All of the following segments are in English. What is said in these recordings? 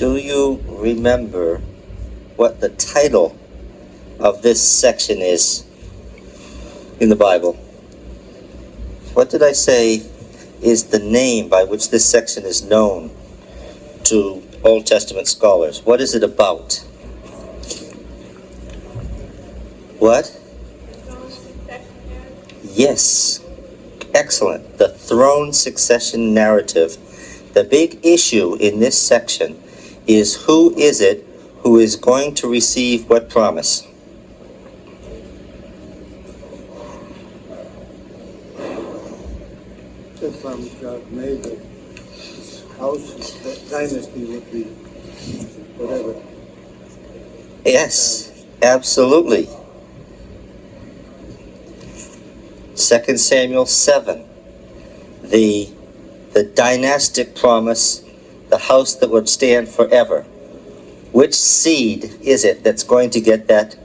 Do you remember what the title of this section is in the Bible? What did I say is the name by which this section is known to Old Testament scholars? What is it about? What? Yes. Excellent. The throne succession narrative. The big issue in this section is who is it who is going to receive what promise? If God made the house, that dynasty would be whatever. Yes, absolutely. 2 Samuel 7, the dynastic promise, the house that would stand forever. Which seed is it that's going to get that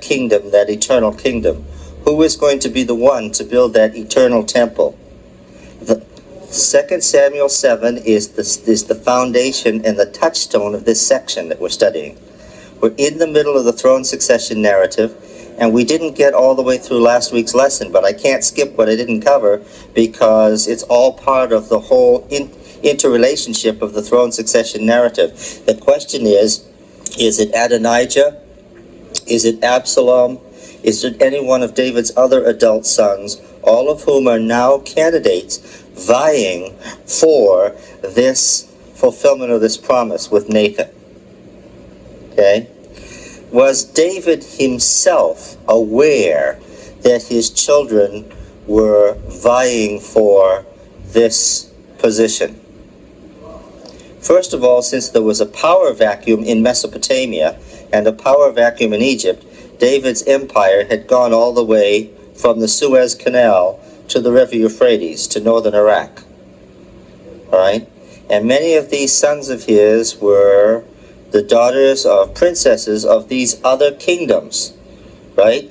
kingdom, that eternal kingdom? Who is going to be the one to build that eternal temple? The 2 Samuel 7 is the foundation and the touchstone of this section that we're studying. We're in the middle of the throne succession narrative, and we didn't get all the way through last week's lesson, but I can't skip what I didn't cover because it's all part of the whole interrelationship of the throne succession narrative. The question is it Adonijah? Is it Absalom? Is it any one of David's other adult sons, all of whom are now candidates vying for this fulfillment of this promise with Nathan? Okay? Was David himself aware that his children were vying for this position? First of all, since there was a power vacuum in Mesopotamia and a power vacuum in Egypt, David's empire had gone all the way from the Suez Canal to the River Euphrates, to northern Iraq. All right? And many of these sons of his were the daughters of princesses of these other kingdoms, right?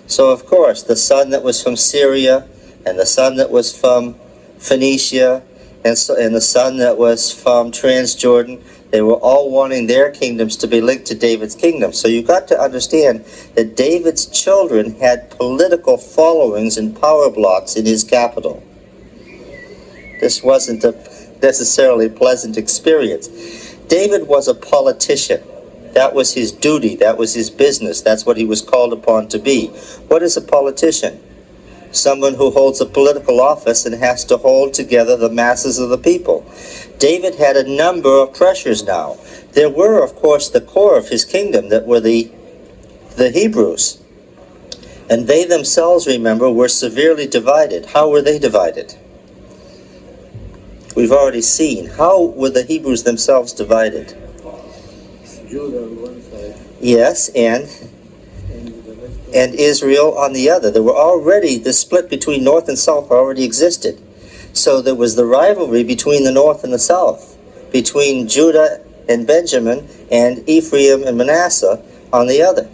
So, of course, the son that was from Syria, and the son that was from Phoenicia, and the son that was from Transjordan, they were all wanting their kingdoms to be linked to David's kingdom. So you've got to understand that David's children had political followings and power blocks in his capital. This wasn't a necessarily pleasant experience. David was a politician. That was his duty. That was his business. That's what he was called upon to be. What is a politician? Someone who holds a political office and has to hold together the masses of the people. David had a number of pressures now. There were, of course, the core of his kingdom that were the Hebrews. And they themselves, remember, were severely divided. How were they divided? We've already seen. How were the Hebrews themselves divided? Judah on one side. Yes, and Israel on the other. There were already, the split between north and south already existed. So there was the rivalry between the north and the south, between Judah and Benjamin and Ephraim and Manasseh on the other.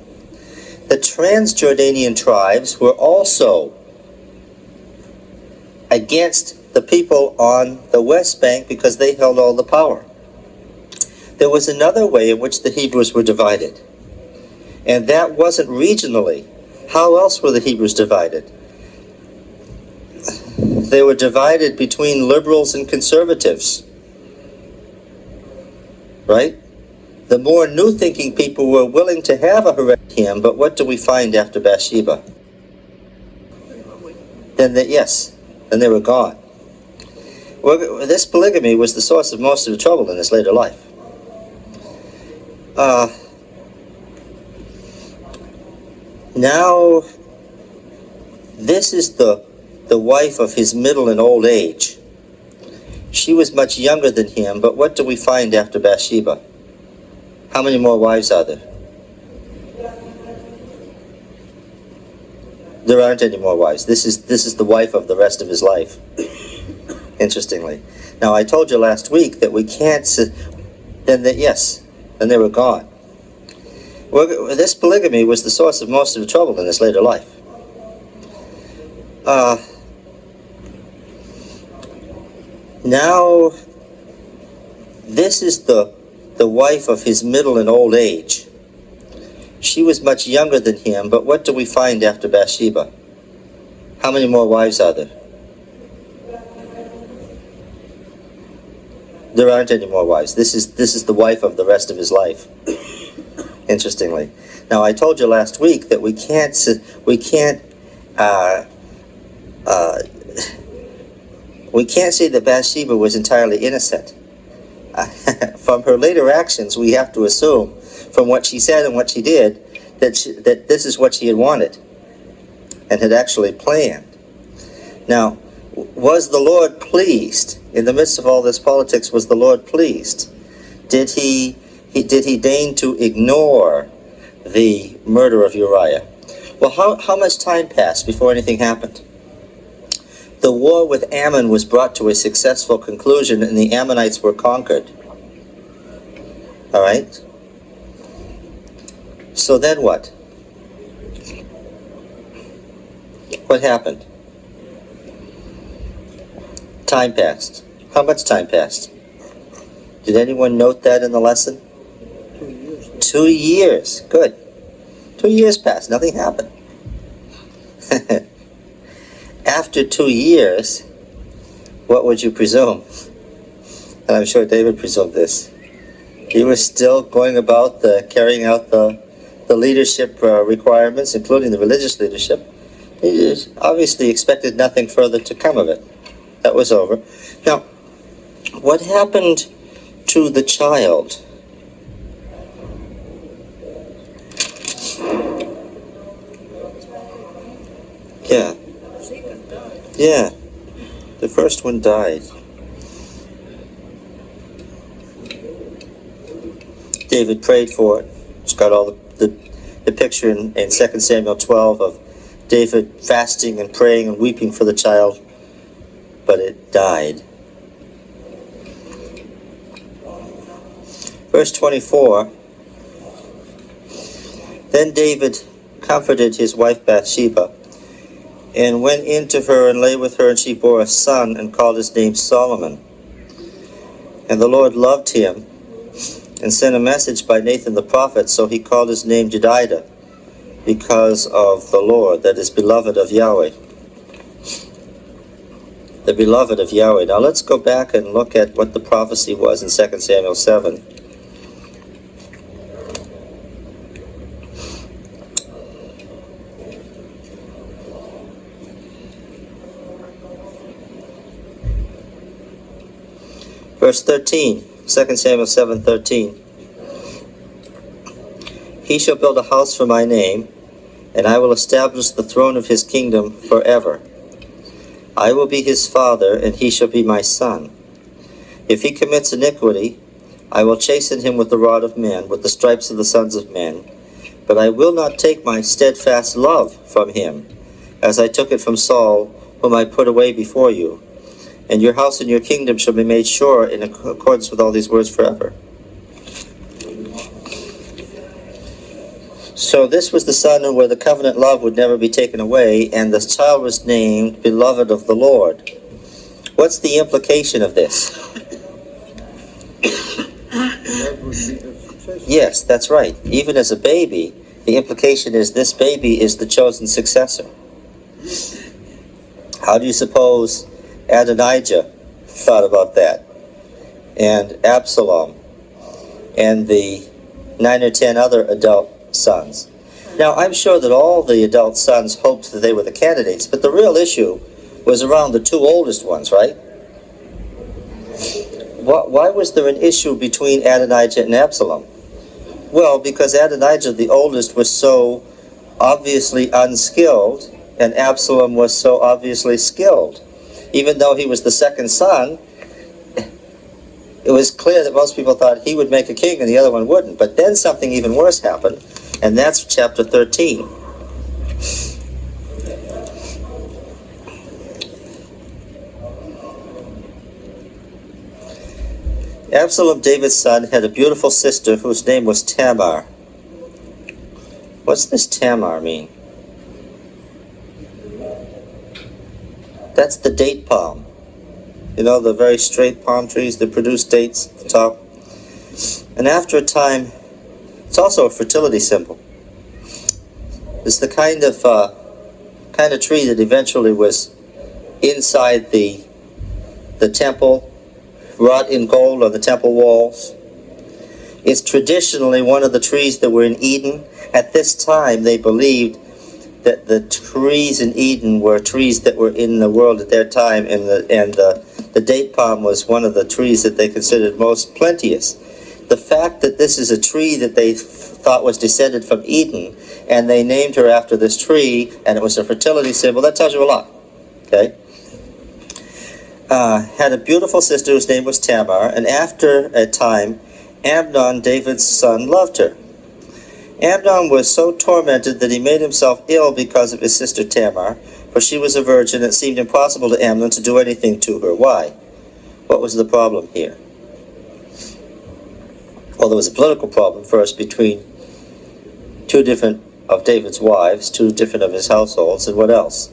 The Transjordanian tribes were also against the people on the West Bank because they held all the power. There was another way in which the Hebrews were divided, and that wasn't regionally. How else were the Hebrews divided? They were divided between liberals and conservatives, right? The more new-thinking people were willing to have a Haredim, but what do we find after Bathsheba? Then they were gone. Well, this polygamy was the source of most of the trouble in his later life. Now, this is the wife of his middle and old age. She was much younger than him, but what do we find after Bathsheba? How many more wives are there? There aren't any more wives. This is the wife of the rest of his life. Interestingly. Now, I told you last week that we can't... Then they were gone. Well, this polygamy was the source of most of the trouble in his later life. Now, this is the the wife of his middle and old age. She was much younger than him, but what do we find after Bathsheba? How many more wives are there? There aren't any more wives. This is the wife of the rest of his life. Interestingly. Now, I told you last week that we can't say that Bathsheba was entirely innocent. From her later actions, we have to assume, from what she said and what she did, that this is what she had wanted and had actually planned. Now, was the Lord pleased? In the midst of all this politics, was the Lord pleased? Did he deign to ignore the murder of Uriah? Well, how much time passed before anything happened? The war with Ammon was brought to a successful conclusion, and the Ammonites were conquered. All right? So then what? What happened? Time passed. How much time passed? Did anyone note that in the lesson? 2 years. 2 years. Good. 2 years passed. Nothing happened. After 2 years, what would you presume? And I'm sure David presumed this. He was still going about carrying out the leadership requirements, including the religious leadership. He obviously expected nothing further to come of it. That was over. Now, what happened to the child? Yeah. Yeah. The first one died. David prayed for it. It's got all the picture in 2 Samuel 12 of David fasting and praying and weeping for the child, but it died. Verse 24, then David comforted his wife Bathsheba, and went in to her and lay with her, and she bore a son, and called his name Solomon. And the Lord loved him, and sent a message by Nathan the prophet, so he called his name Jedidah, because of the Lord, that is, beloved of Yahweh. The beloved of Yahweh. Now let's go back and look at what the prophecy was in 2 Samuel 7. Verse 13, 2 Samuel 7:13. He shall build a house for my name, and I will establish the throne of his kingdom forever. I will be his father, and he shall be my son. If he commits iniquity, I will chasten him with the rod of men, with the stripes of the sons of men. But I will not take my steadfast love from him, as I took it from Saul, whom I put away before you. And your house and your kingdom shall be made sure in accordance with all these words forever. So this was the son where the covenant love would never be taken away, and the child was named Beloved of the Lord. What's the implication of this? That would be the successor. Yes, that's right. Even as a baby, the implication is this baby is the chosen successor. How do you suppose Adonijah thought about that? And Absalom and the 9 or 10 other adult sons. Now, I'm sure that all the adult sons hoped that they were the candidates, but the real issue was around the two oldest ones, right? Why was there an issue between Adonijah and Absalom? Well, because Adonijah, the oldest, was so obviously unskilled, and Absalom was so obviously skilled. Even though he was the second son, it was clear that most people thought he would make a king and the other one wouldn't. But then something even worse happened, and that's chapter 13. Absalom, David's son, had a beautiful sister whose name was Tamar. What's this Tamar mean? That's the date palm. You know, the very straight palm trees that produce dates at the top. And after a time, it's also a fertility symbol. It's the kind of tree that eventually was inside the temple, wrought in gold on the temple walls. It's traditionally one of the trees that were in Eden. At this time, they believed that the trees in Eden were trees that were in the world at their time, and the date palm was one of the trees that they considered most plenteous. The fact that this is a tree that they thought was descended from Eden, and they named her after this tree, and it was a fertility symbol, that tells you a lot. Okay? Had a beautiful sister whose name was Tamar, and after a time, Amnon, David's son, loved her. Amnon was so tormented that he made himself ill because of his sister Tamar, for she was a virgin. It seemed impossible to Amnon to do anything to her. Why? What was the problem here? Well, there was a political problem first between two different of David's wives, two different of his households, and what else?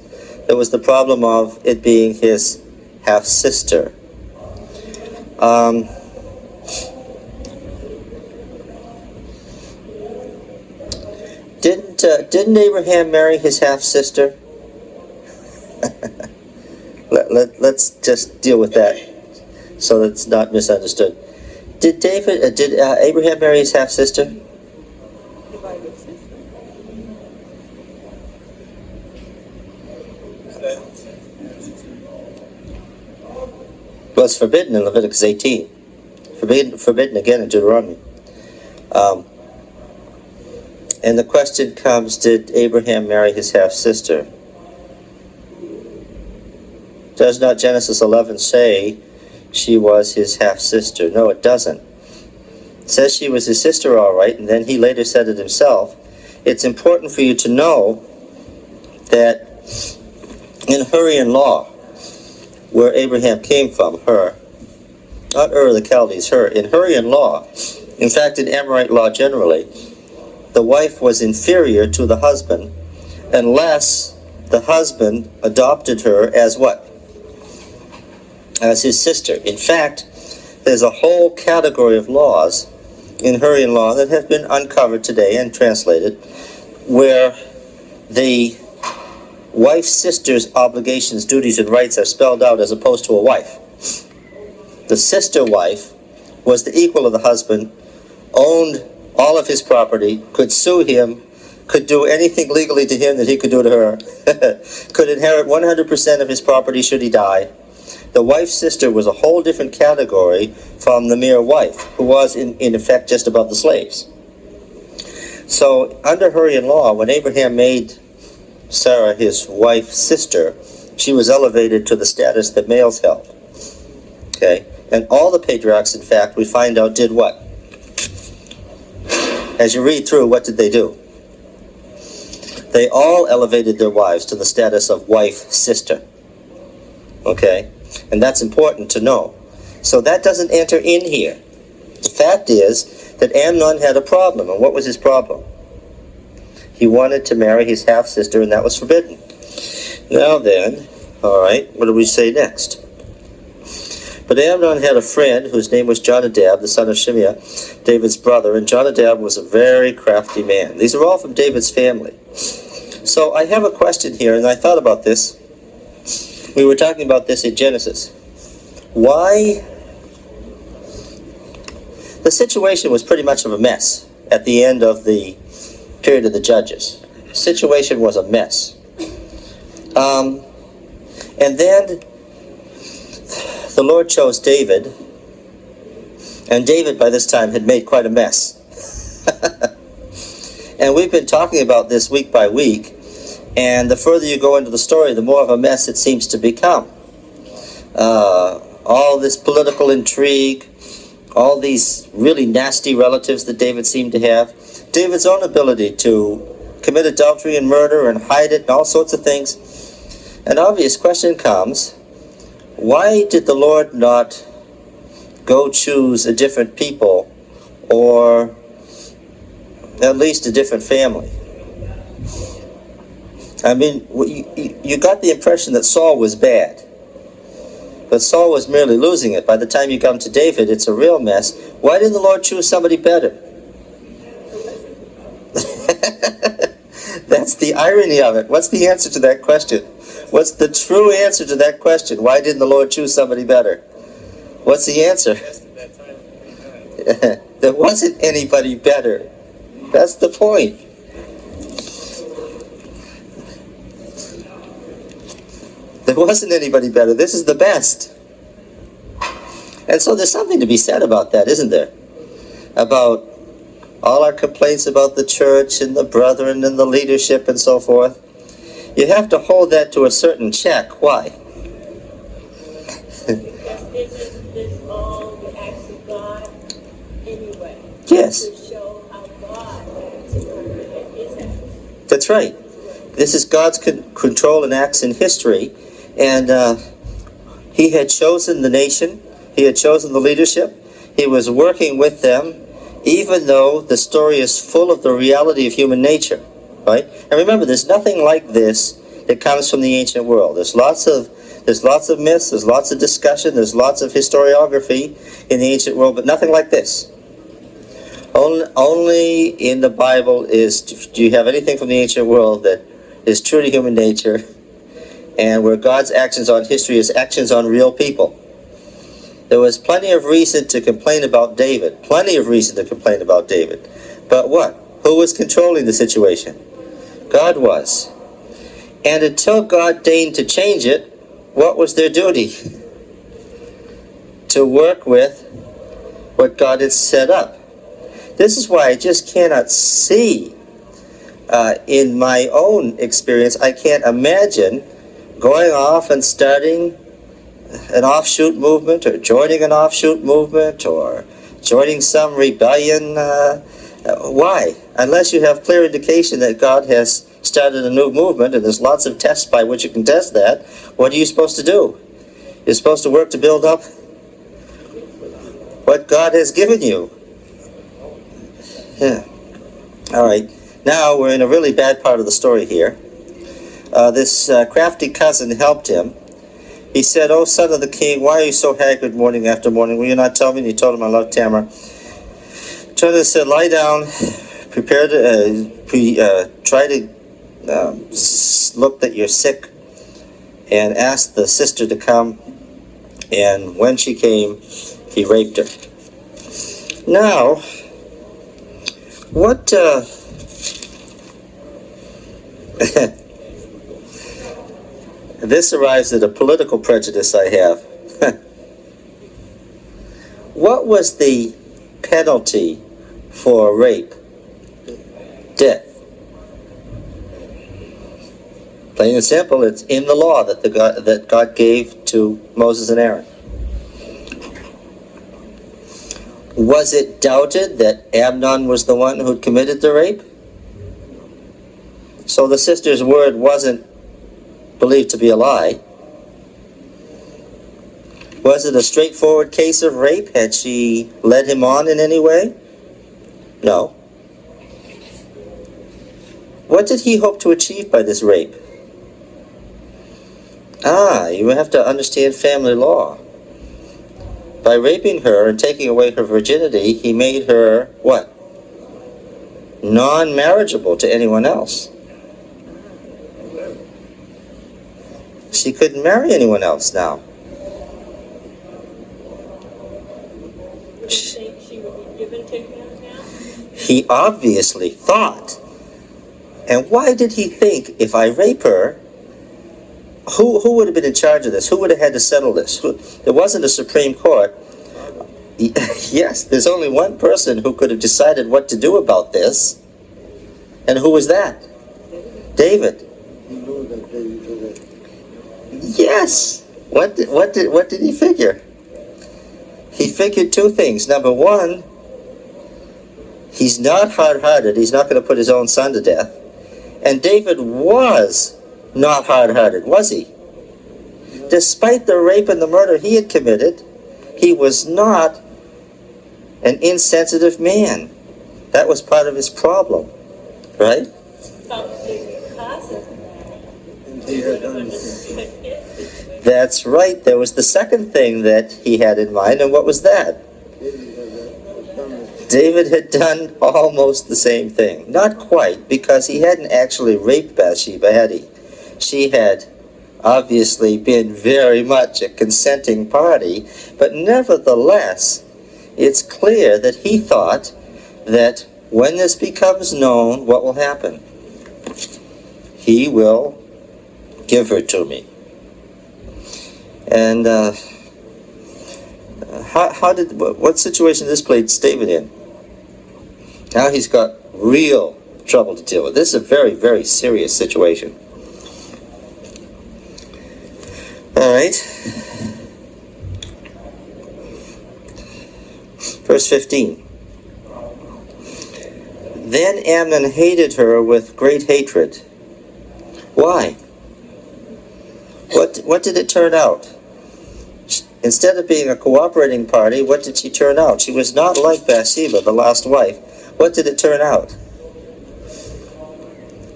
There was the problem of it being his half-sister. Didn't Abraham marry his half-sister? Let's just deal with that so that it's not misunderstood. Did Abraham marry his half-sister? Well, it's forbidden in Leviticus 18. Forbidden again in Deuteronomy. And the question comes, did Abraham marry his half-sister? Does not Genesis 11 say she was his half-sister? No, it doesn't. It says she was his sister, all right, and then he later said it himself. It's important for you to know that in Hurrian-Law, where Abraham came from, not Ur of the Chaldees, in Hurrian-Law, in fact in Amorite law generally, the wife was inferior to the husband unless the husband adopted her as what? As his sister. In fact, there's a whole category of laws in Hurrian law that have been uncovered today and translated where the wife's sister's obligations, duties, and rights are spelled out as opposed to a wife. The sister wife was the equal of the husband, owned all of his property, could sue him, could do anything legally to him that he could do to her, could inherit 100% of his property should he die. The wife's sister was a whole different category from the mere wife, who was in effect just above the slaves. So under Hurrian law, when Abraham made Sarah his wife's sister, she was elevated to the status that males held. Okay? And all the patriarchs, in fact, we find out did what? As you read through, what did they do? They all elevated their wives to the status of wife-sister. Okay? And that's important to know. So that doesn't enter in here. The fact is that Amnon had a problem. And what was his problem? He wanted to marry his half-sister, and that was forbidden. Now then, all right, what do we say next? But Amnon had a friend whose name was Jonadab, the son of Shimeah, David's brother, and Jonadab was a very crafty man. These are all from David's family. So I have a question here, and I thought about this. We were talking about this in Genesis. Why? The situation was pretty much of a mess at the end of the period of the Judges. The situation was a mess. And then the Lord chose David, and David by this time had made quite a mess. And we've been talking about this week by week, and the further you go into the story, the more of a mess it seems to become. All this political intrigue, all these really nasty relatives that David seemed to have, David's own ability to commit adultery and murder and hide it and all sorts of things. An obvious question comes, why did the Lord not go choose a different people or at least a different family? I mean, you got the impression that Saul was bad. But Saul was merely losing it. By the time you come to David, it's a real mess. Why didn't the Lord choose somebody better? That's the irony of it. What's the answer to that question? What's the true answer to that question? Why didn't the Lord choose somebody better? What's the answer? There wasn't anybody better. That's the point. There wasn't anybody better. This is the best. And so there's something to be said about that, isn't there? About all our complaints about the church and the brethren and the leadership and so forth. You have to hold that to a certain check. Why? Because isn't this all the acts of God anyway? Yes. To show how God acts in his acts. That's right. This is God's control and acts in history. And he had chosen the nation. He had chosen the leadership. He was working with them, even though the story is full of the reality of human nature. Right? And remember, there's nothing like this that comes from the ancient world. There's lots of myths, there's lots of discussion, there's lots of historiography in the ancient world, but nothing like this. Only in the Bible do you have anything from the ancient world that is true to human nature, and where God's actions on history is actions on real people. There was plenty of reason to complain about David. Plenty of reason to complain about David. But what? Who was controlling the situation? God was. And until God deigned to change it, what was their duty? To work with what God had set up. This is why I just cannot see, in my own experience, I can't imagine going off and starting an offshoot movement, or joining an offshoot movement, or joining some rebellion. Why? Unless you have clear indication that God has started a new movement, and there's lots of tests by which you can test that, what are you supposed to do? You're supposed to work to build up what God has given you. Yeah. All right. Now we're in a really bad part of the story here. This crafty cousin helped him. He said, "Oh, son of the king, why are you so haggard morning after morning? Will you not tell me?" And he told him, "I love Tamar." Jonathan said, "Lie down, prepare to try to look that you're sick, and ask the sister to come." And when she came, he raped her. Now, what? This arrives at a political prejudice I have. What was the penalty for rape? Death. Plain and simple, it's in the law that God gave to Moses and Aaron. Was it doubted that Amnon was the one who committed the rape? So the sister's word wasn't believed to be a lie. Was it a straightforward case of rape? Had she led him on in any way? No. What did he hope to achieve by this rape? You have to understand family law. By raping her and taking away her virginity, he made her, what? Non-marriageable to anyone else. She couldn't marry anyone else now. Would you think she would be given to him now? He obviously thought. And why did he think, if I rape her, who would have been in charge of this? Who would have had to settle this? There wasn't a Supreme Court. Yes, there's only one person who could have decided what to do about this. And who was that? David. He knew that David did it. Yes. What did he figure? He figured two things. Number one, he's not hard-hearted. He's not going to put his own son to death. And David was not hard-hearted, was he? Despite the rape and the murder he had committed, he was not an insensitive man. That was part of his problem, right? Something because of that. And he had understood. That's right. There was the second thing that he had in mind, and what was that? David had that David had done almost the same thing. Not quite, because he hadn't actually raped Bathsheba, had he? She had obviously been very much a consenting party, but nevertheless, it's clear that he thought that when this becomes known, what will happen? He will give her to me. And what situation this placed David in? Now he's got real trouble to deal with. This is a very, very serious situation. All right. Verse 15. Then Amnon hated her with great hatred. Why? What did it turn out? Instead of being a cooperating party, what did she turn out? She was not like Bathsheba, the last wife. What did it turn out?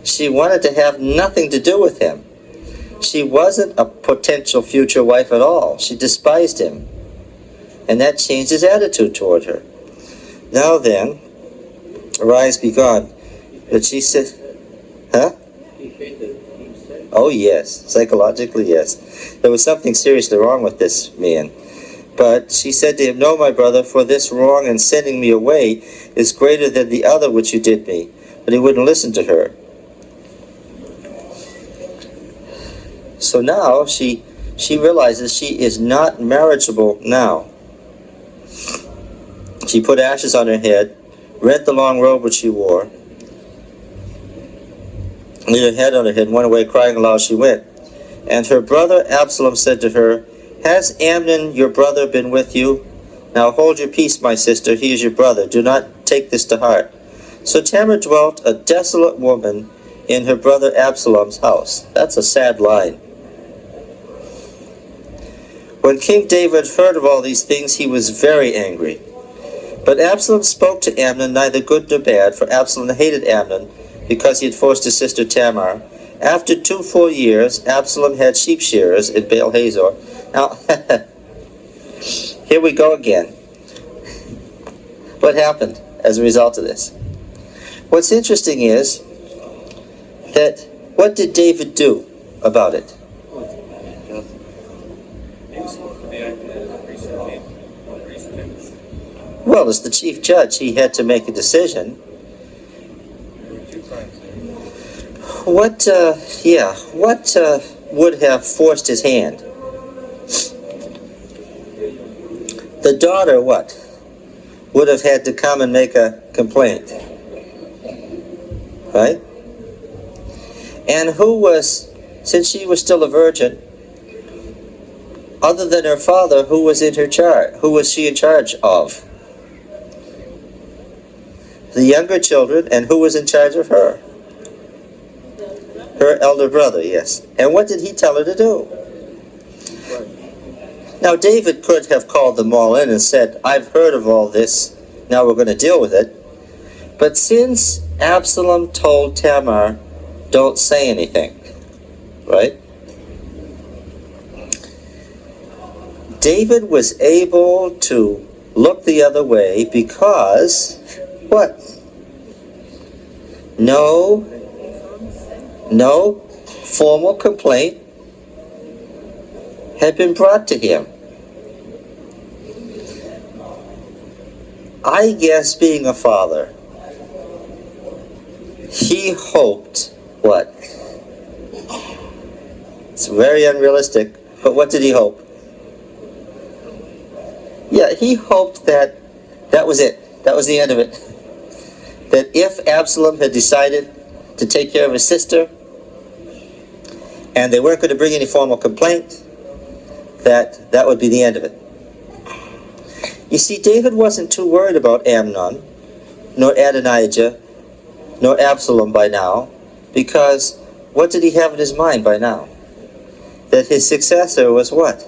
She wanted to have nothing to do with him. She wasn't a potential future wife at all. She despised him. And that changed his attitude toward her. Now then, arise, be gone. But she said, huh? Oh yes, psychologically yes. There was something seriously wrong with this man. But she said to him, no, my brother, for this wrong in sending me away is greater than the other which you did me. But he wouldn't listen to her. So now she realizes she is not marriageable now. She put ashes on her head, rent the long robe which she wore, laid her head on her head, and went away crying aloud she went. And her brother Absalom said to her, has Amnon your brother been with you? Now hold your peace, my sister, he is your brother. Do not take this to heart. So Tamar dwelt a desolate woman in her brother Absalom's house. That's a sad line. When King David heard of all these things, he was very angry. But Absalom spoke to Amnon neither good nor bad, for Absalom hated Amnon, because he had forced his sister Tamar. After 2 full years, Absalom had sheep shearers in Baal Hazor. Now, here we go again. What happened as a result of this? What's interesting is that what did David do about it? Well, as the chief judge, he had to make a decision. What would have forced his hand? The daughter, what? Would have had to come and make a complaint. Right? And who was, since she was still a virgin, other than her father, who was in her charge? Who was she in charge of? The younger children, and who was in charge of her? Her elder brother, yes. And what did he tell her to do? Now, David could have called them all in and said, I've heard of all this, now we're going to deal with it. But since Absalom told Tamar, don't say anything, right? David was able to look the other way because, what? No formal complaint had been brought to him. I guess, being a father, he hoped what? It's very unrealistic, but what did he hope? Yeah, he hoped that was it. That was the end of it. That if Absalom had decided to take care of his sister, and they weren't going to bring any formal complaint, that would be the end of it. You see, David wasn't too worried about Amnon, nor Adonijah, nor Absalom by now, because what did he have in his mind by now? That his successor was what?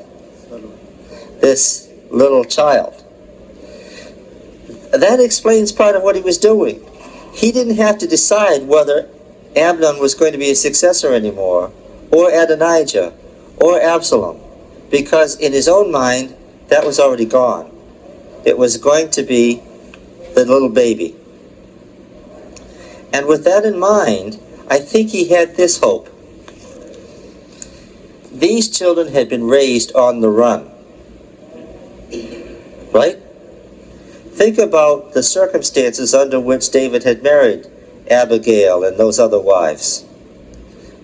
This little child. That explains part of what he was doing. He didn't have to decide whether Amnon was going to be a successor anymore, or Adonijah, or Absalom, because in his own mind, that was already gone. It was going to be the little baby. And with that in mind, I think he had this hope. These children had been raised on the run. Right? Think about the circumstances under which David had married Abigail and those other wives.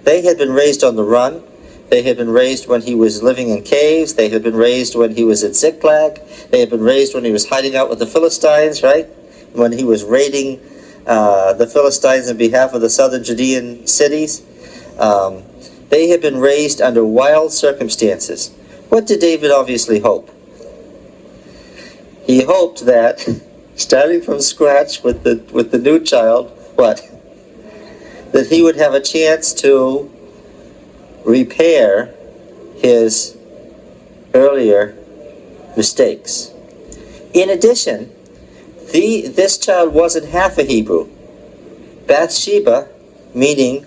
They had been raised on the run. They had been raised when he was living in caves. They had been raised when he was at Ziklag. They had been raised when he was hiding out with the Philistines, right? When he was raiding the Philistines on behalf of the southern Judean cities. They had been raised under wild circumstances. What did David obviously hope? He hoped that, starting from scratch with the new child, what? That he would have a chance to repair his earlier mistakes. In addition, this child wasn't half a Hebrew. Bathsheba, meaning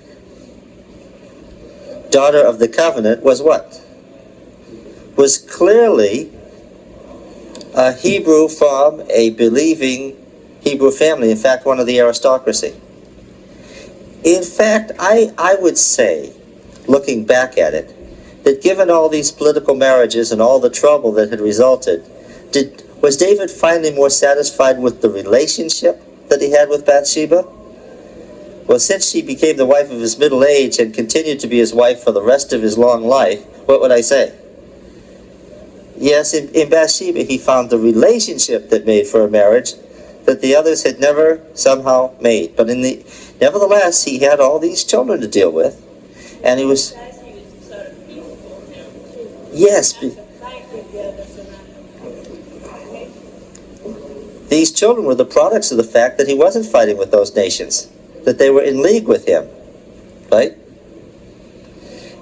daughter of the covenant, was what? Was clearly a Hebrew from a believing Hebrew family. In fact, one of the aristocracy. In fact, I would say, looking back at it, that given all these political marriages and all the trouble that had resulted, was David finally more satisfied with the relationship that he had with Bathsheba? Well, since she became the wife of his middle age and continued to be his wife for the rest of his long life, what would I say? Yes, in Bathsheba he found the relationship that made for a marriage that the others had never somehow made. But nevertheless, he had all these children to deal with, and he was... Yes. These children were the products of the fact that he wasn't fighting with those nations, that they were in league with him, right?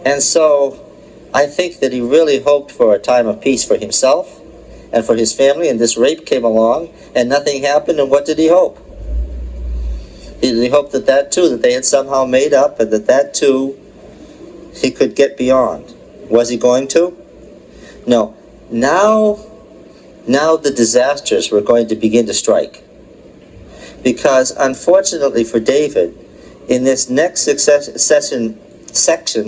And so I think that he really hoped for a time of peace for himself and for his family, and this rape came along and nothing happened, and what did he hope? He hoped that too, that they had somehow made up, and that too he could get beyond. Was he going to? No. Now the disasters were going to begin to strike. Because unfortunately for David, in this next section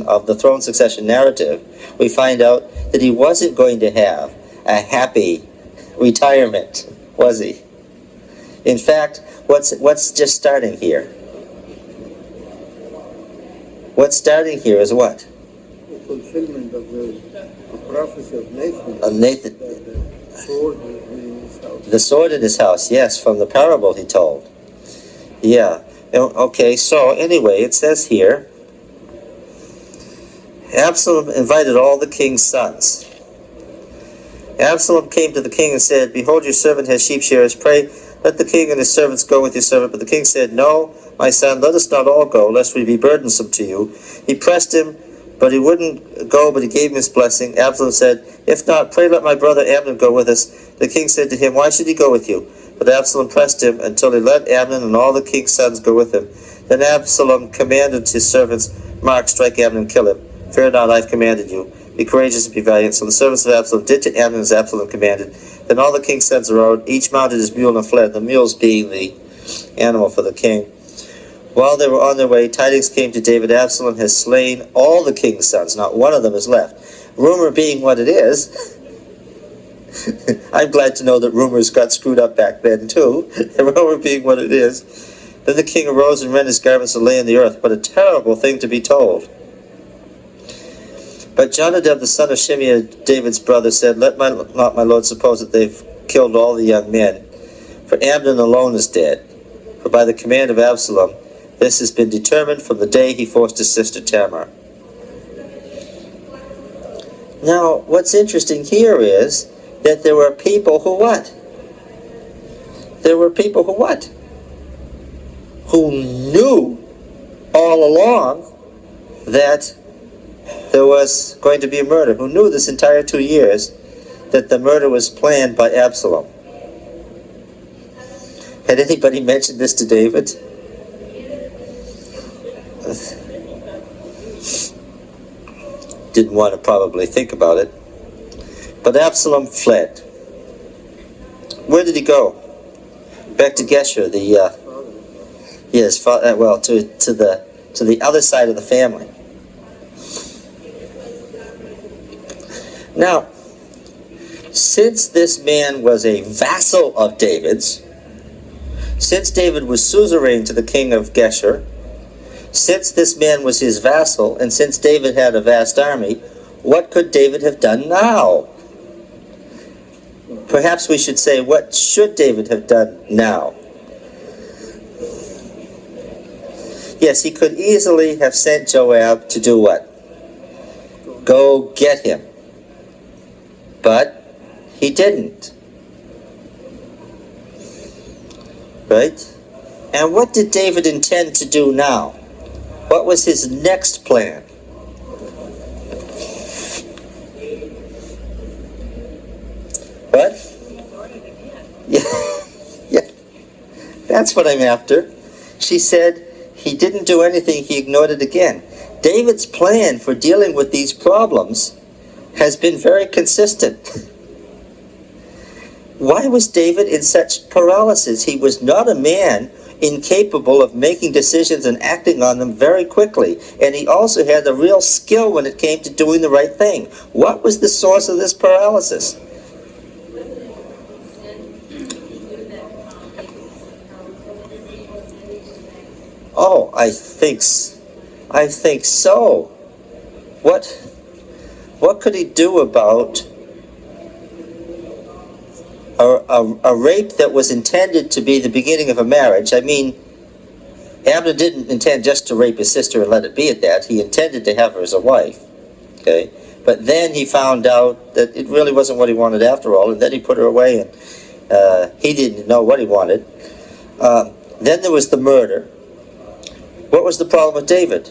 of the throne succession narrative, we find out that he wasn't going to have a happy retirement, was he? In fact, what's just starting here? What's starting here is what? The fulfillment of the prophecy of Nathan. Nathan. The sword in his house. The sword in his house, yes, from the parable he told. Yeah. Okay, so anyway, it says here, Absalom invited all the king's sons. Absalom came to the king and said, "Behold, your servant has sheep shearers. Pray, let the king and his servants go with your servant." But the king said, "No, my son, let us not all go, lest we be burdensome to you." He pressed him, but he wouldn't go, but he gave him his blessing. Absalom said, "If not, pray let my brother Amnon go with us." The king said to him, "Why should he go with you?" But Absalom pressed him until he let Amnon and all the king's sons go with him. Then Absalom commanded his servants, "Mark, strike Amnon, kill him. Fear not, I have commanded you. Be courageous and be valiant." So the servants of Absalom did to Amnon as Absalom commanded. Then all the king's sons rode, each mounted his mule and fled, the mules being the animal for the king. While they were on their way, tidings came to David, "Absalom has slain all the king's sons. Not one of them is left." Rumor being what it is, I'm glad to know that rumors got screwed up back then too. Rumor being what it is. Then the king arose and rent his garments and lay on the earth. What a terrible thing to be told. But Jonadab, the son of Shimeah, David's brother, said, "Let not my lord suppose that they've killed all the young men, for Amnon alone is dead. For by the command of Absalom, this has been determined from the day he forced his sister Tamar." Now, what's interesting here is that there were people who what? There were people who what? Who knew all along that there was going to be a murder, who knew this entire 2 years that the murder was planned by Absalom. Had anybody mentioned this to David? Didn't want to probably think about it. But Absalom fled. Where did he go? back to Gesher, well, to the other side of the family. Now, since this man was a vassal of David's, since David was suzerain to the king of Gesher, since this man was his vassal, and since David had a vast army, what could David have done now? Perhaps we should say, what should David have done now? Yes, he could easily have sent Joab to do what? Go get him. But he didn't. Right? And what did David intend to do now? What was his next plan? What? Yeah, yeah. That's what I'm after. She said he didn't do anything, he ignored it again. David's plan for dealing with these problems has been very consistent. Why was David in such paralysis? He was not a man incapable of making decisions and acting on them very quickly. And he also had a real skill when it came to doing the right thing. What was the source of this paralysis? Oh, I think so. What could he do about a rape that was intended to be the beginning of a marriage? I mean, Abner didn't intend just to rape his sister and let it be at that. He intended to have her as a wife. Okay? But then he found out that it really wasn't what he wanted after all, and then he put her away, and he didn't know what he wanted. Then there was the murder. What was the problem with David?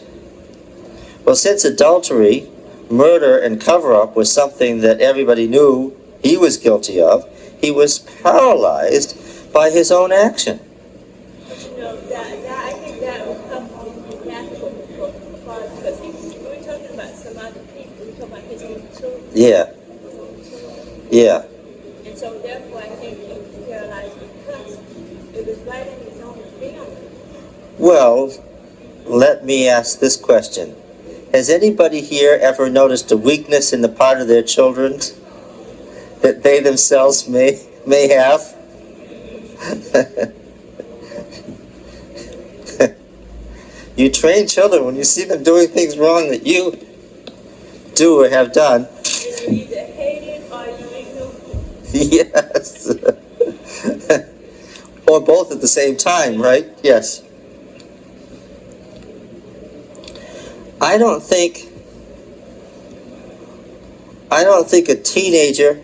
Well, since adultery, murder, and cover-up was something that everybody knew he was guilty of, he was paralyzed by his own action. You know, I think that would come natural for Father, because we were talking about some other people. We were talking about his own children. Yeah. Yeah. And so therefore I think he was paralyzed because it was right in his own family. Well, let me ask this question. Has anybody here ever noticed a weakness in the part of their children that they themselves may have? You train children when you see them doing things wrong that you do or have done. And you either hate it or you ignore it. Yes. Or both at the same time, right? Yes. I don't think a teenager,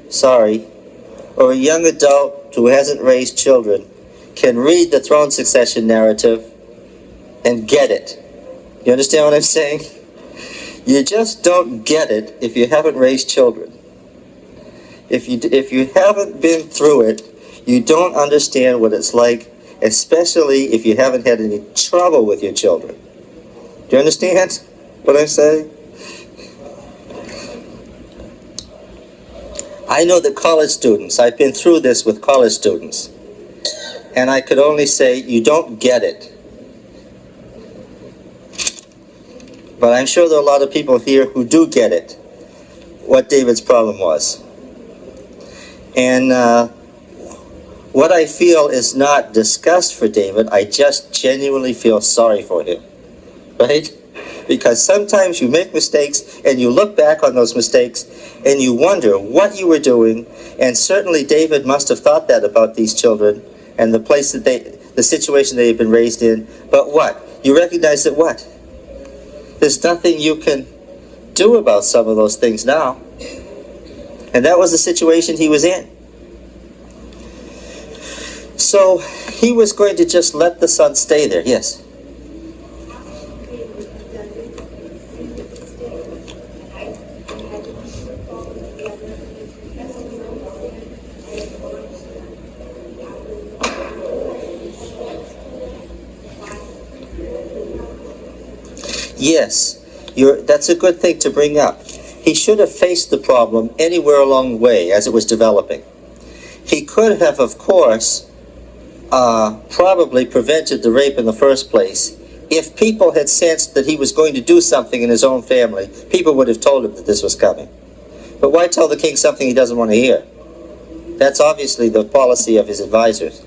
or a young adult who hasn't raised children can read the throne succession narrative and get it. You understand what I'm saying? You just don't get it if you haven't raised children. If you haven't been through it, you don't understand what it's like, especially if you haven't had any trouble with your children. Do you understand what I'm saying? I know that college students, I've been through this with college students, and I could only say, you don't get it. But I'm sure there are a lot of people here who do get it, what David's problem was. And what I feel is not disgust for David, I just genuinely feel sorry for him, right? Because sometimes you make mistakes and you look back on those mistakes and you wonder what you were doing, and certainly David must have thought that about these children and the place that the situation they had been raised in. But what? You recognize that what? There's nothing you can do about some of those things now. And that was the situation he was in. So he was going to just let the son stay there. Yes. Yes, that's a good thing to bring up. He should have faced the problem anywhere along the way as it was developing. He could have, of course, probably prevented the rape in the first place. If people had sensed that he was going to do something in his own family, people would have told him that this was coming. But why tell the king something he doesn't want to hear? That's obviously the policy of his advisors.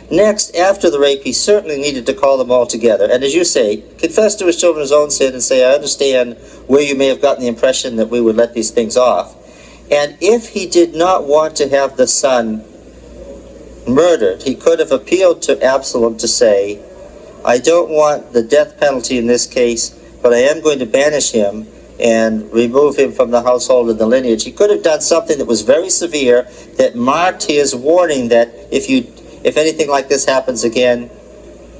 Next, after the rape, he certainly needed to call them all together, and as you say, confess to his children his own sin and say, I understand where you may have gotten the impression that we would let these things off. And if he did not want to have the son murdered, he could have appealed to Absalom to say, I don't want the death penalty in this case, but I am going to banish him and remove him from the household and the lineage. He could have done something that was very severe, that marked his warning that if anything like this happens again,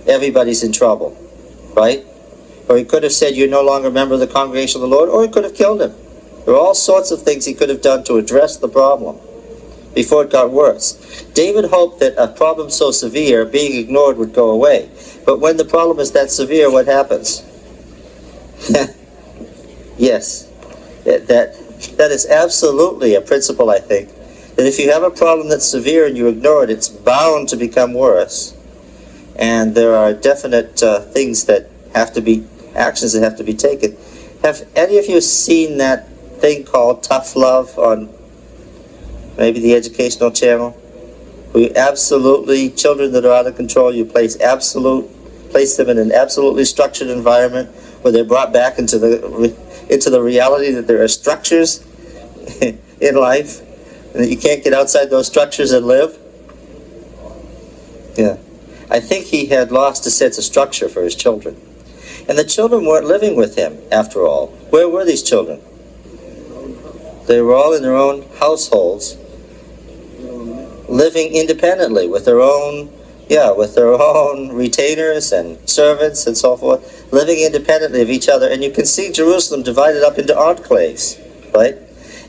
everybody's in trouble, right? Or he could have said, you're no longer a member of the congregation of the Lord, or he could have killed him. There are all sorts of things he could have done to address the problem before it got worse. David hoped that a problem so severe, being ignored, would go away. But when the problem is that severe, what happens? Yes, that is absolutely a principle, I think, that if you have a problem that's severe and you ignore it, it's bound to become worse. And there are definite things that have to be, actions that have to be taken. Have any of you seen that thing called Tough Love on maybe the educational channel? We absolutely, children that are out of control, you place them in an absolutely structured environment where they're brought back into the reality that there are structures in life and that you can't get outside those structures and live. Yeah. I think he had lost a sense of structure for his children. And the children weren't living with him, after all. Where were these children? They were all in their own households, living independently with their own retainers and servants and so forth, living independently of each other. And you can see Jerusalem divided up into enclaves, right?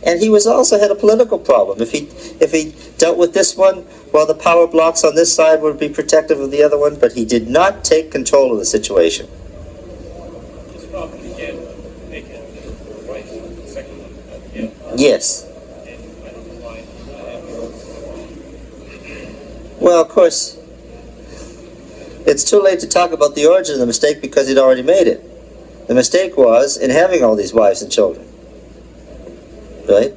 And he also had a political problem. If he dealt with this one, well, the power blocks on this side would be protective of the other one, but he did not take control of the situation. His problem began with making the wife the second one again. Yes. And I don't know why. Well, of course, it's too late to talk about the origin of the mistake because he'd already made it. The mistake was in having all these wives and children. Right?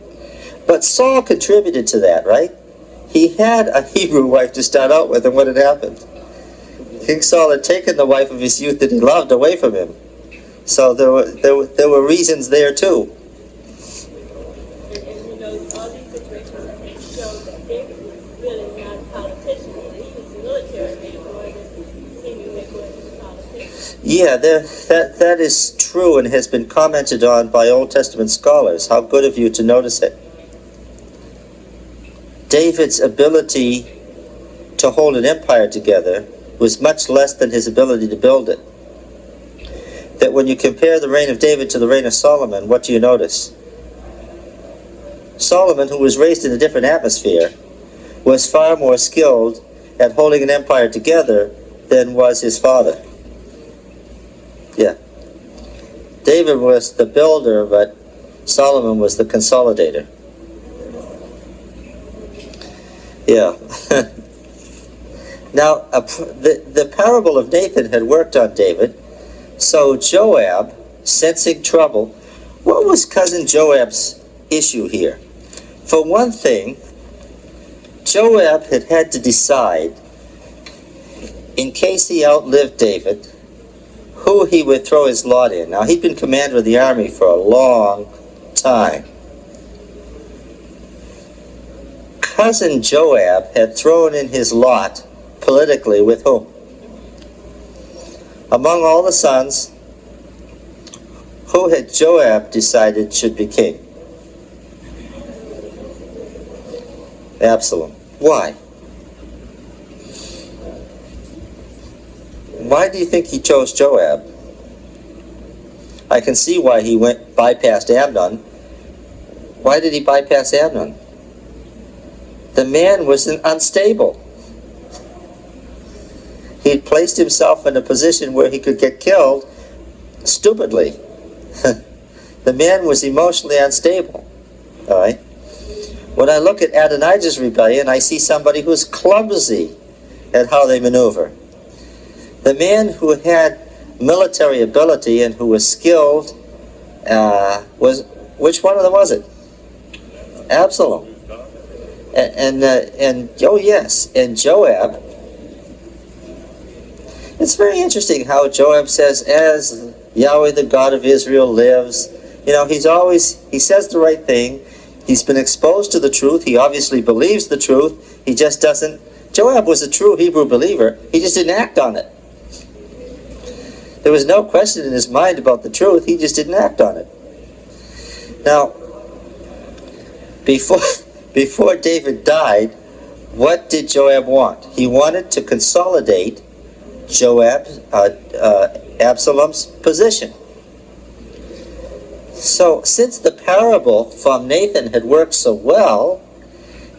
But Saul contributed to that, right? He had a Hebrew wife to start out with, and what had happened? King Saul had taken the wife of his youth that he loved away from him. So there were reasons there too. And you know, all these situations I think show that David was really not a politician. He was a military man more than seemingly going to be a politician. Yeah, that is true and has been commented on by Old Testament scholars. How good of you to notice it. David's ability to hold an empire together was much less than his ability to build it. That when you compare the reign of David to the reign of Solomon, what do you notice? Solomon, who was raised in a different atmosphere, was far more skilled at holding an empire together than was his father. Yeah. David was the builder, but Solomon was the consolidator. Yeah. Now, the parable of Nathan had worked on David, so Joab, sensing trouble, what was cousin Joab's issue here? For one thing, Joab had to decide, in case he outlived David, who he would throw his lot in. Now, he'd been commander of the army for a long time. Cousin Joab had thrown in his lot politically with whom? Among all the sons, who had Joab decided should be king? Absalom. Why? Why do you think he chose Joab? I can see why he bypassed Amnon. Why did he bypass Amnon? The man was unstable. He'd placed himself in a position where he could get killed stupidly. The man was emotionally unstable. All right? When I look at Adonijah's rebellion, I see somebody who's clumsy, at how they maneuver. The man who had military ability and who was skilled was, which one of them was it? Absalom. And oh yes, and Joab. It's very interesting how Joab says, "As Yahweh, the God of Israel, lives." You know, he says the right thing. He's been exposed to the truth. He obviously believes the truth. He just doesn't. Joab was a true Hebrew believer. He just didn't act on it. There was no question in his mind about the truth. He just didn't act on it. Now, before David died, what did Joab want? He wanted to consolidate Absalom's position. So, since the parable from Nathan had worked so well,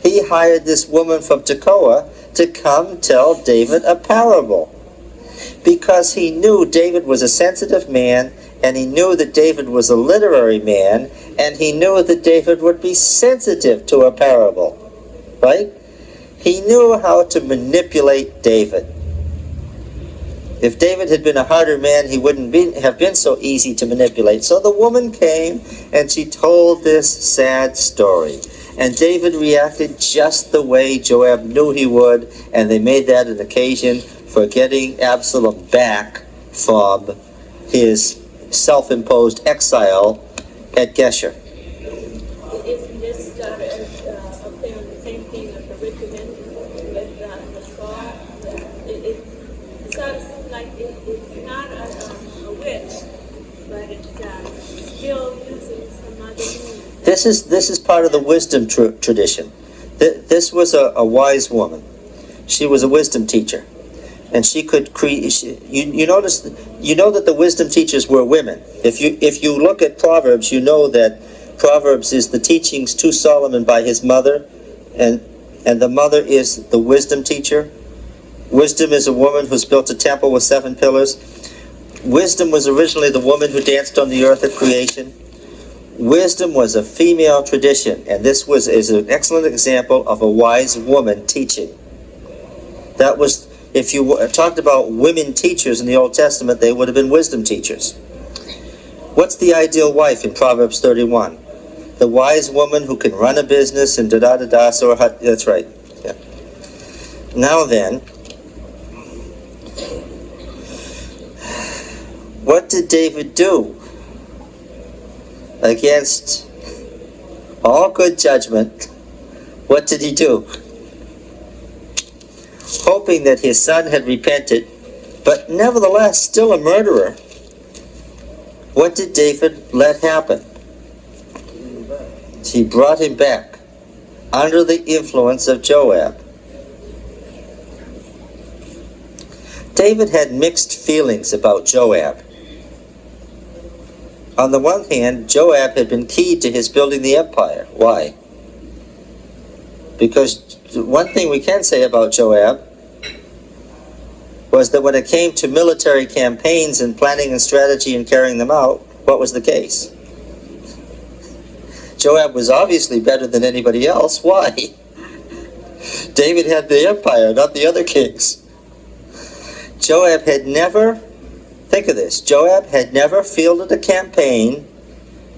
he hired this woman from Tekoa to come tell David a parable. Because he knew David was a sensitive man, and he knew that David was a literary man, and he knew that David would be sensitive to a parable. Right? He knew how to manipulate David. If David had been a harder man, he wouldn't have been so easy to manipulate. So the woman came and she told this sad story. And David reacted just the way Joab knew he would, and they made that an occasion for getting Absalom back from his self-imposed exile at Geshur. Isn't this up there on the same thing as the rich men with Saul? It sort of seems like it's not a witch, but it's still using some other means. This is part of the wisdom tradition. This was a wise woman. She was a wisdom teacher, and she could create. You notice, you know that the wisdom teachers were women. If you look at Proverbs, you know that Proverbs is the teachings to Solomon by his mother, and the mother is the wisdom teacher. Wisdom is a woman who's built a temple with 7 pillars. Wisdom was originally the woman who danced on the earth at creation. Wisdom was a female tradition, and this is an excellent example of a wise woman teaching. That was, if you talked about women teachers in the Old Testament, they would have been wisdom teachers. What's the ideal wife in Proverbs 31? The wise woman who can run a business and da-da-da-da, so that's right. Yeah. Now then, what did David do? Against all good judgment, what did he do? Hoping that his son had repented, but nevertheless still a murderer, what did David let happen? He brought him back under the influence of Joab. David had mixed feelings about Joab. On the one hand, Joab had been key to his building the empire. Why? Because one thing we can say about Joab was that when it came to military campaigns and planning and strategy and carrying them out, what was the case? Joab was obviously better than anybody else. Why? David had the empire, not the other kings. Joab had never, think of this, Joab had never fielded a campaign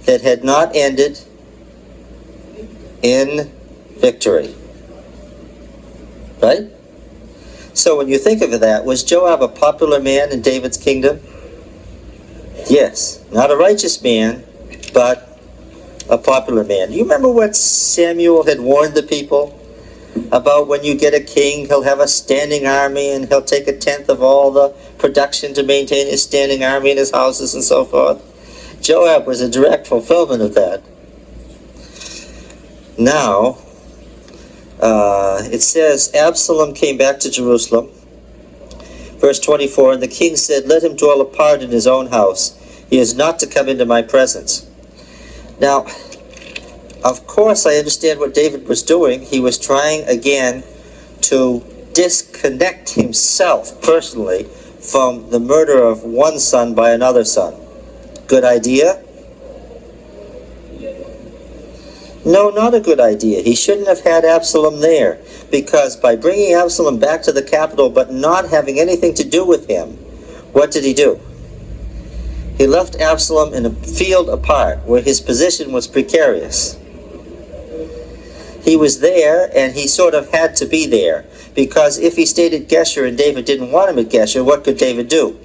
that had not ended in victory. Right? So when you think of that, was Joab a popular man in David's kingdom? Yes. Not a righteous man, but a popular man. You remember what Samuel had warned the people about? When you get a king, he'll have a standing army and he'll take 1/10 of all the production to maintain his standing army in his houses and so forth. Joab was a direct fulfillment of that. Now, it says, Absalom came back to Jerusalem. Verse 24, and the king said, let him dwell apart in his own house. He is not to come into my presence. Now, of course, I understand what David was doing. He was trying again to disconnect himself personally from the murder of one son by another son. Good idea? No, not a good idea. He shouldn't have had Absalom there, because by bringing Absalom back to the capital but not having anything to do with him, what did he do? He left Absalom in a field apart where his position was precarious. He was there, and he sort of had to be there, because if he stayed at Geshur and David didn't want him at Geshur, what could David do?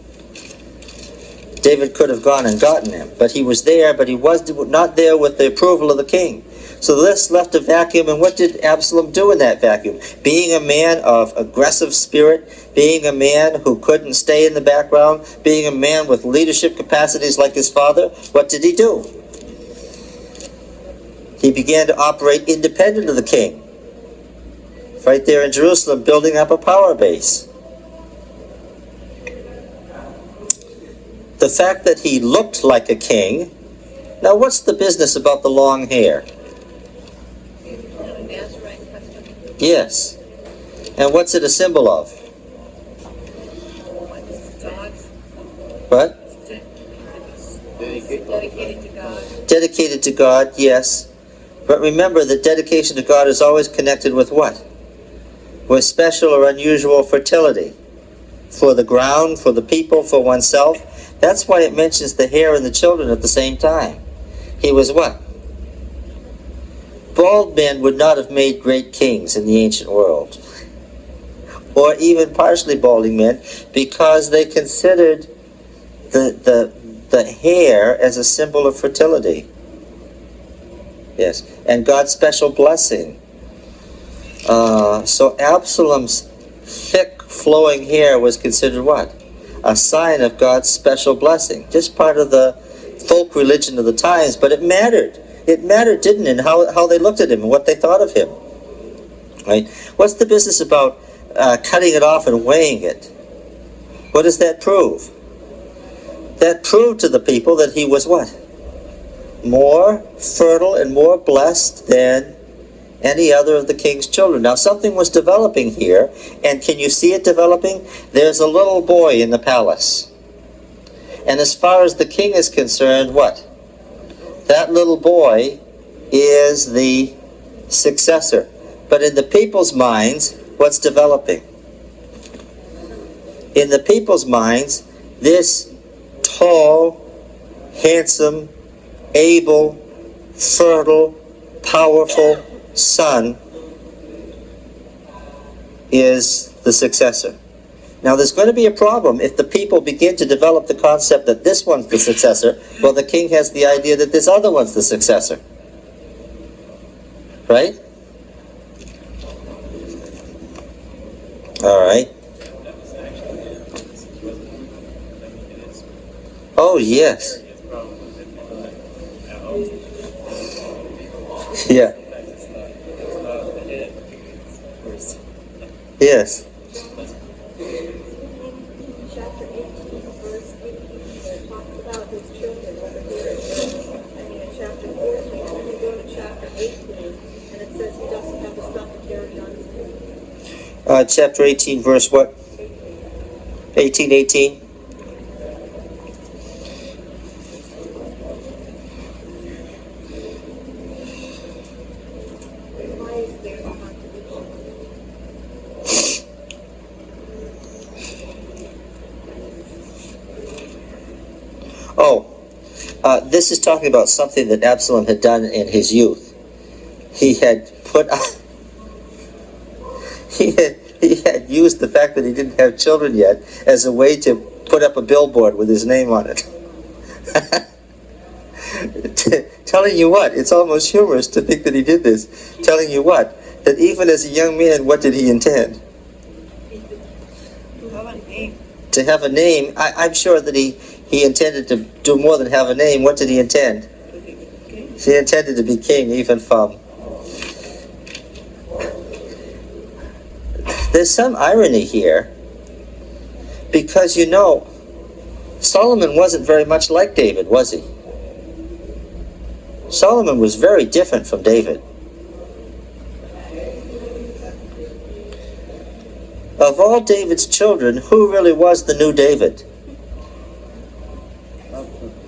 David could have gone and gotten him, but he was there, but he was not there with the approval of the king. So this left a vacuum, and what did Absalom do in that vacuum? Being a man of aggressive spirit, being a man who couldn't stay in the background, being a man with leadership capacities like his father, what did he do? He began to operate independent of the king. Right there in Jerusalem, building up a power base. The fact that he looked like a king. Now, what's the business about the long hair? Yes. And what's it a symbol of? What? Dedicated to God. Dedicated to God, yes. But remember that dedication to God is always connected with what? With special or unusual fertility. For the ground, for the people, for oneself. That's why it mentions the hair and the children at the same time. He was what? Bald men would not have made great kings in the ancient world. Or even partially balding men, because they considered the hair as a symbol of fertility. Yes, and God's special blessing. So Absalom's thick flowing hair was considered what? A sign of God's special blessing. Just part of the folk religion of the times, but it mattered. It mattered, didn't it, how they looked at him and what they thought of him. Right? What's the business about cutting it off and weighing it? What does that prove? That proved to the people that he was what? More fertile and more blessed than any other of the king's children. Now something was developing here, and can you see it developing? There's a little boy in the palace. And as far as the king is concerned, what? That little boy is the successor. But in the people's minds, what's developing? In the people's minds, this tall, handsome, able, fertile, powerful son is the successor. Now there's going to be a problem if the people begin to develop the concept that this one's the successor, while the king has the idea that this other one's the successor. Right? All right. Oh, yes. Yeah. Yes. Chapter 18, verse 18, where it talks about his children over here. And in chapter 14, we go to chapter 18, and it says he doesn't have a son to carry on his name. Chapter 18, verse what? 18:18. Why is there a contradiction? This is talking about something that Absalom had done in his youth. He had put he had used the fact that he didn't have children yet as a way to put up a billboard with his name on it. Telling you what, it's almost humorous to think that he did this. Telling you what, that even as a young man, what did he intend? To have a name. To have a name. I'm sure that he intended to do more than have a name. What did he intend? He intended to be king, even from... There's some irony here, because you know, Solomon wasn't very much like David, was he? Solomon was very different from David. Of all David's children, who really was the new David?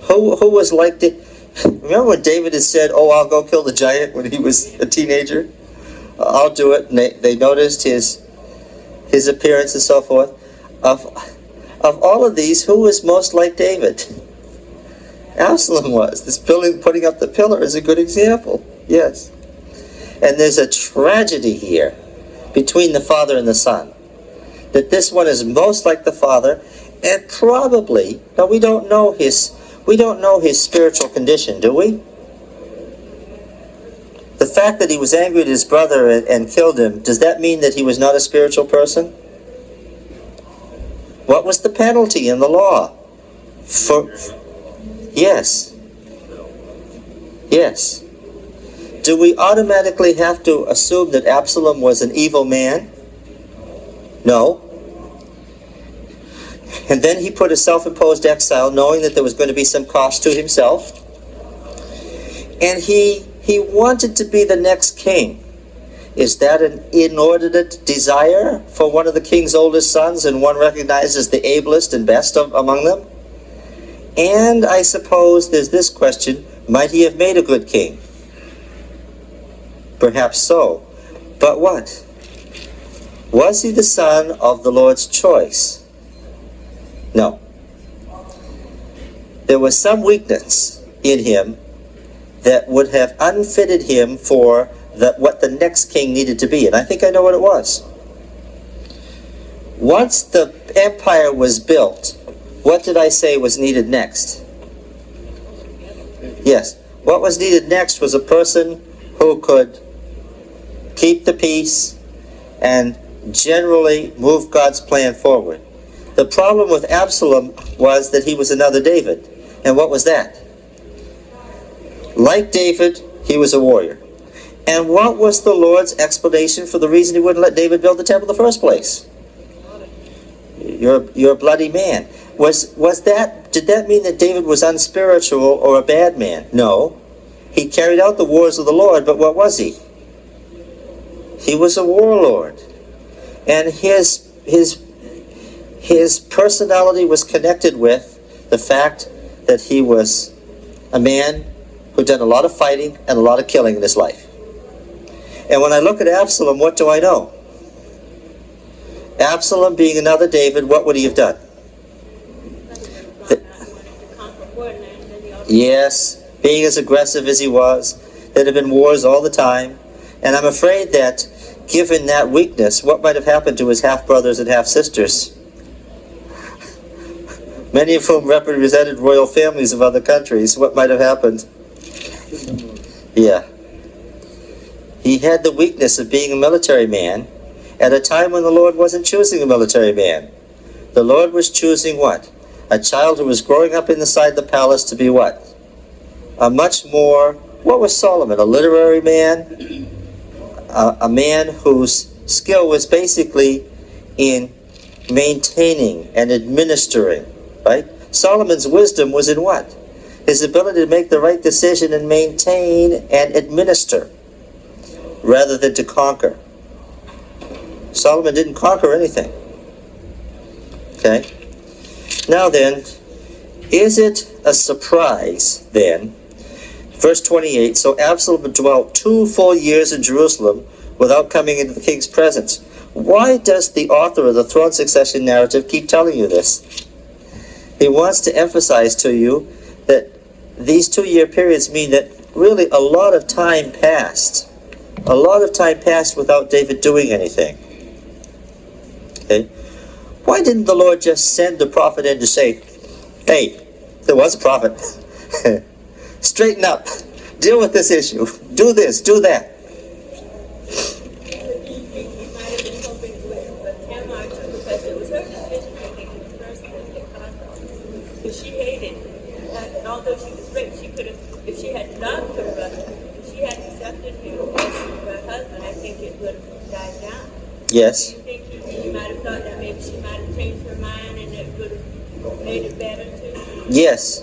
Who was like Remember when David had said, "Oh, I'll go kill the giant" when he was a teenager? I'll do it. And they noticed his appearance and so forth. Of all of these, who was most like David? Absalom was. This putting up the pillar is a good example. Yes. And there's a tragedy here between the father and the son. That this one is most like the father, and probably, now we don't know his spiritual condition, do we? The fact that he was angry at his brother and killed him, does that mean that he was not a spiritual person? What was the penalty in the law? Yes. Yes. Do we automatically have to assume that Absalom was an evil man? No. And then he put a self-imposed exile, knowing that there was going to be some cost to himself. And he wanted to be the next king. Is that an inordinate desire for one of the king's oldest sons, and one recognized as the ablest and best among them? And I suppose there's this question, might he have made a good king? Perhaps so. But what? Was he the son of the Lord's choice? No. There was some weakness in him that would have unfitted him for what the next king needed to be. And I think I know what it was. Once the empire was built, what did I say was needed next? Yes. What was needed next was a person who could keep the peace and generally move God's plan forward. The problem with Absalom was that he was another David. And what was that? Like David, he was a warrior. And what was the Lord's explanation for the reason he wouldn't let David build the temple in the first place? You're a bloody man. Did that mean that David was unspiritual or a bad man? No. He carried out the wars of the Lord, but what was he? He was a warlord. And his personality was connected with the fact that he was a man who'd done a lot of fighting and a lot of killing in his life. And when I look at Absalom, what do I know? Absalom being another David, what would he have done? Yes, being as aggressive as he was. There'd have been wars all the time. And I'm afraid that given that weakness, what might have happened to his half-brothers and half-sisters? Many of whom represented royal families of other countries. What might have happened? Yeah. He had the weakness of being a military man at a time when the Lord wasn't choosing a military man. The Lord was choosing what? A child who was growing up inside the palace to be what? A much more, what was Solomon? A literary man? A man whose skill was basically in maintaining and administering, right? Solomon's wisdom was in what? His ability to make the right decision and maintain and administer, rather than to conquer. Solomon didn't conquer anything. Okay? Now then, is it a surprise then? Verse 28, so Absalom dwelt 2 full years in Jerusalem without coming into the king's presence. Why does the author of the throne succession narrative keep telling you this? He wants to emphasize to you that these 2-year periods mean that really a lot of time passed. A lot of time passed without David doing anything. Okay? Why didn't the Lord just send the prophet in to say, hey, there was a prophet. Straighten up. Deal with this issue. Do this, do that. He might have been hoping with Tamar too, because it was her decision making in the first place that caused all this. Because she hated it. And although she was raped, she could have, if she had loved her brother, if she had accepted him as her husband, I think it would have died down. Yes. Do you think he might have thought that maybe she might have changed her mind and it would have made it better too? Yes.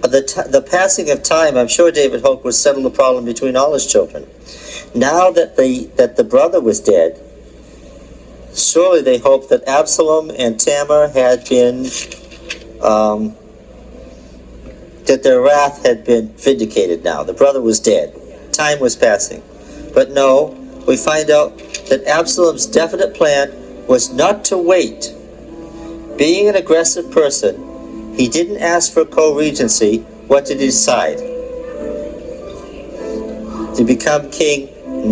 The passing of time, I'm sure David hoped, would settle the problem between all his children. Now that the brother was dead, surely they hoped that Absalom and Tamar had been that their wrath had been vindicated now. The brother was dead. Time was passing. But no, we find out that Absalom's definite plan was not to wait. Being an aggressive person, he didn't ask for co-regency. What did he decide? To become king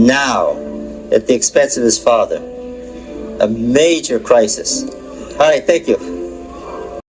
now, at the expense of his father. A major crisis. All right, thank you.